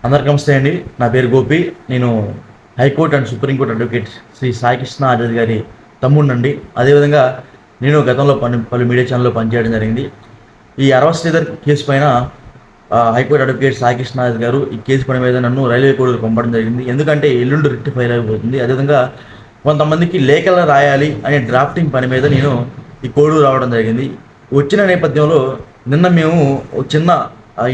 అందరికీ నమస్తే అండి. నా పేరు గోపి. నేను high court and supreme court advocate Shri Saikrishna Acharya గారి తమ్ముడినండి. అదేవిధంగా నేను గతంలో పలు మీడియా ఛానల్లో పనిచేయడం జరిగింది. ఈ అరవ శ్రీధర్ కేసు పైన హైకోర్టు అడ్వకేట్ సాయికృష్ణ ఆచార్య గారు ఈ కేసు పని మీద నన్ను రైల్వే కోర్టుకు పంపడం జరిగింది. ఎందుకంటే ఎల్లుండి రిట్ ఫైల్ అయిపోతుంది. అదేవిధంగా కొంతమందికి లేఖలు రాయాలి అనే డ్రాఫ్టింగ్ పని మీద నేను ఈ కోర్టు రావడం జరిగింది. వచ్చిన నేపథ్యంలో నిన్న మేము చిన్న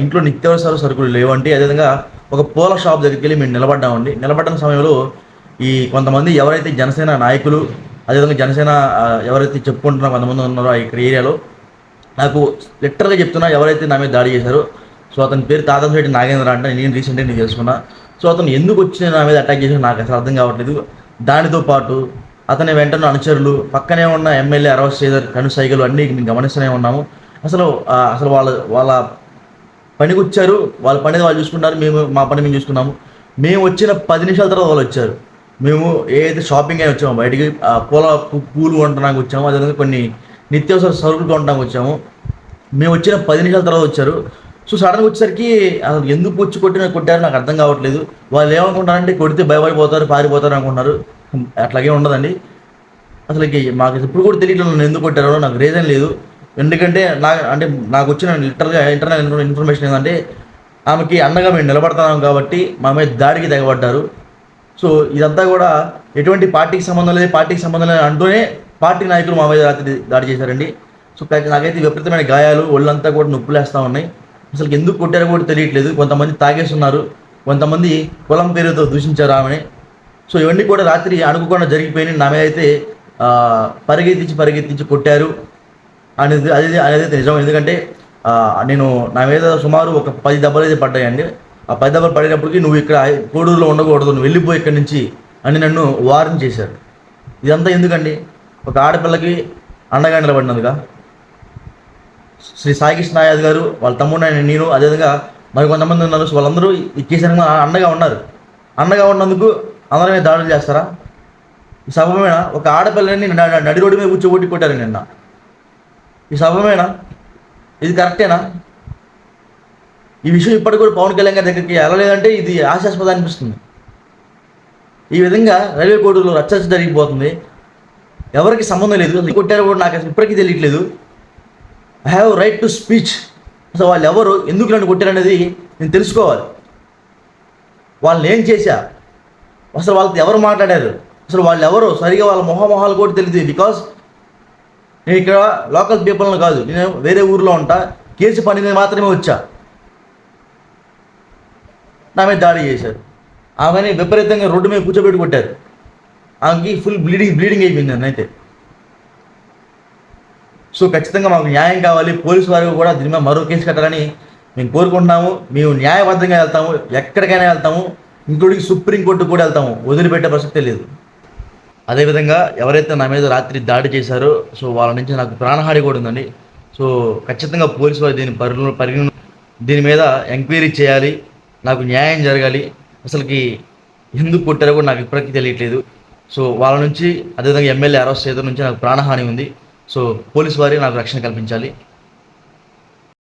ఇంట్లో నిత్యావసర సరుకులు లేవంటే అదేవిధంగా ఒక పూల షాప్ దగ్గరికి వెళ్ళి మేము నిలబడ్డ సమయంలో ఈ కొంతమంది ఎవరైతే జనసేన నాయకులు అదేవిధంగా జనసేన ఎవరైతే చెప్పుకుంటున్నారో కొంతమంది ఉన్నారో ఇక్కడ ఏరియాలో నాకు లిటరల్గా చెప్తున్నా ఎవరైతే నా మీద దాడి చేశారో సో అతని పేరు తాతంశెట్టి నాగేంద్ర అంటే నేను రీసెంట్గా నేను తెలుసుకున్నా. సో అతను ఎందుకు వచ్చి నా మీద అటాక్ చేశాడో నాకు అసలు అర్థం కావట్లేదు. దానితో పాటు అతని వెంటనే అనుచరులు పక్కనే ఉన్న ఎమ్మెల్యే అరవ శ్రీధర్ కనుసైగలు అన్నీ మేము గమనిస్తూనే ఉన్నాము. అసలు అసలు వాళ్ళ పనికి వచ్చారు, వాళ్ళ పని వాళ్ళు చూసుకున్నారు, మేము మా పని మేము చూసుకున్నాము. మేము వచ్చిన 10 నిమిషాల తర్వాత వాళ్ళు వచ్చారు. మేము ఏదైతే షాపింగ్ అయినా వచ్చామో బయటికి పూలు కొనడానికి వచ్చాము, అదేవిధంగా కొన్ని నిత్యావసర సరుకులు కొనడానికి వచ్చాము. మేము వచ్చిన 10 నిమిషాల తర్వాత వచ్చారు. సో సడన్గా వచ్చేసరికి అసలు ఎందుకు వచ్చి కొట్టారు నాకు అర్థం కావట్లేదు. వాళ్ళు ఏమనుకుంటారంటే కొడితే భయపడిపోతారు, పారిపోతారు అనుకుంటున్నారు. అట్లాగే ఉండదండి. అసలు మాకు ఇప్పుడు కూడా తెలియట్లేదు నన్ను ఎందుకు కొట్టారో నాకు రీజన్ లేదు. ఎందుకంటే నాకు వచ్చిన లిటరల్గా ఇంటర్నల్ ఇన్ఫర్మేషన్ ఏంటంటే ఆమెకి అండగా మేము నిలబడతాం కాబట్టి మా మీద దాడికి తెగబడ్డారు. సో ఇదంతా కూడా ఎటువంటి పార్టీకి సంబంధం లేదు అంటూనే పార్టీ నాయకులు మా మీద రాత్రి దాడి చేశారండి. సో నాకైతే విపరీతమైన గాయాలు, ఒళ్ళంతా కూడా నొప్పులేస్తూ ఉన్నాయి. అసలు ఎందుకు కొట్టారో కూడా తెలియట్లేదు. కొంతమంది తాగేస్తున్నారు, కొంతమంది కులం పేరుతో దూషించారు ఆమెని. సో ఇవన్నీ కూడా రాత్రి అనుకోకుండా జరిగిపోయినాయి. నా మీద అయితే పరిగెత్తించి కొట్టారు అనేది నిజం. ఎందుకంటే నేను నా మీద సుమారు ఒక 10 దెబ్బలు అయితే పడ్డాయండి. ఆ 10 దెబ్బలు పడేటప్పటికి నువ్వు ఇక్కడ కోడూరులో ఉండకూడదు, నువ్వు వెళ్ళిపోయి ఇక్కడి నుంచి అని నన్ను వార్న్ చేశారు. ఇదంతా ఎందుకండి? ఒక ఆడపిల్లకి అండగా నిలబడినందుగా శ్రీ సాయికృష్ణ యాదవ్ గారు వాళ్ళ తమ్ముడు నేను అదేవిధంగా మరి కొంతమంది ఉన్నారు. వాళ్ళందరూ ఈ కేసు అండగా ఉన్నందుకు అందరి మీద దాడులు చేస్తారా? ఈ సభమేనా? ఒక ఆడపిల్లని నడి రోడ్డు మీద కూర్చోబెట్టి కొట్టారు నిన్న. ఈ సభమేనా? ఇది కరెక్టేనా? ఈ విషయం ఇప్పటికి కూడా పవన్ కళ్యాణ్ గారి దగ్గరికి వెళ్ళలేదంటే ఇది హాస్యాస్పదం అనిపిస్తుంది. ఈ విధంగా రైల్వే కోర్టులో రచ్చ జరిగిపోతుంది. ఎవరికి సంబంధం లేదు. కొట్టారో కూడా నాకు అసలు ఇప్పటికీ తెలియట్లేదు. I have right to speech. అసలు వాళ్ళు ఎవరు, ఎందుకు నన్ను కొట్టారనేది నేను తెలుసుకోవాలి. వాళ్ళని ఏం చేశా, అసలు వాళ్ళతో ఎవరు మాట్లాడారు, అసలు వాళ్ళు ఎవరు సరిగా వాళ్ళ మొహాలు కూడా తెలియదు. బికాస్ నేను ఇక్కడ లోకల్ పీపుల్ని కాదు, నేను వేరే ఊర్లో ఉంటా. కేసు పని మీద మాత్రమే వచ్చా. నా మీద దాడి చేశారు. ఆమెని విపరీతంగా రోడ్డు మీద కూర్చోబెట్టి కొట్టారు. ఆమెకి ఫుల్ బ్లీడింగ్ అయిపోయింది నన్నైతే. సో ఖచ్చితంగా మాకు న్యాయం కావాలి. పోలీసు వారికి కూడా దీని మీద మరో కేసు కట్టాలని మేము కోరుకుంటున్నాము. మేము న్యాయబద్ధంగా వెళ్తాము, ఎక్కడికైనా వెళ్తాము, ఇంక్లూడింగ్ సుప్రీంకోర్టు కూడా వెళ్తాము. వదిలిపెట్టే ప్రసక్తే లేదు. అదేవిధంగా ఎవరైతే నా మీద రాత్రి దాడి చేశారో సో వాళ్ళ నుంచి నాకు ప్రాణహాని కూడా ఉందండి. సో ఖచ్చితంగా పోలీసు వారు దీని మీద ఎంక్వైరీ చేయాలి, నాకు న్యాయం జరగాలి. అసలుకి ఎందుకు కొట్టారో కూడా నాకు ఇప్పటికీ తెలియట్లేదు. సో వాళ్ళ నుంచి అదేవిధంగా ఎమ్మెల్యే అరెస్ట్ చేయడం నుంచి నాకు ప్రాణహాని ఉంది. సో పోలీసు వారి నాకు రక్షణ కల్పించాలి.